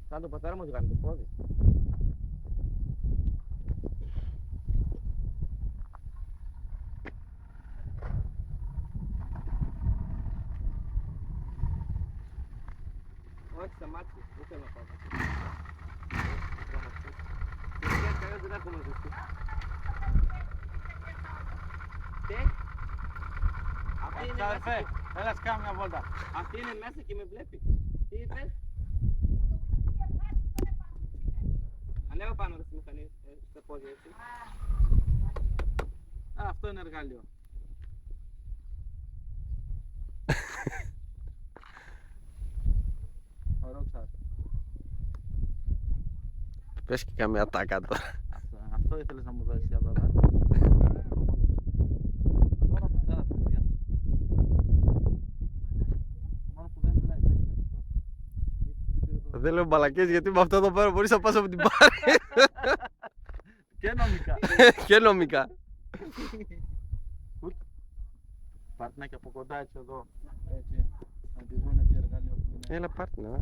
Σαν το πατέρα μου του κάνει το πόδι. Όχι, σταμάτησε. Δεν θέλω να πάω. Και καλώς δεν έχουμε ζεστή. Τι? Αυτή είναι μέσα Αδερφέ, και... έλα σκάμε μια βόλτα. Αυτή είναι μέσα και με βλέπει. Τι είπες? Ανέβα πάνω στη μηχανή, στα πόδια έτσι. Α, αυτό είναι εργαλείο. Ωραίο ξάδερφε. Πες και καμία τάκα τώρα. Αυτό ήθελες να μου δώσεις για τώρα. Τώρα που δεν έχω παιδιά. Μόνο που δεν μιλάει, δεν έχει παίξει τώρα. Δεν λέω μπαλακές γιατί με αυτό εδώ πέρα μπορείς να πας από την πάρη. Και νομικά. Και νομικά. Πάρτε να και από κοντά έτσι εδώ. Έτσι. Να τη δούνε τι εργαλείο που είναι. Έλα πάρτε να.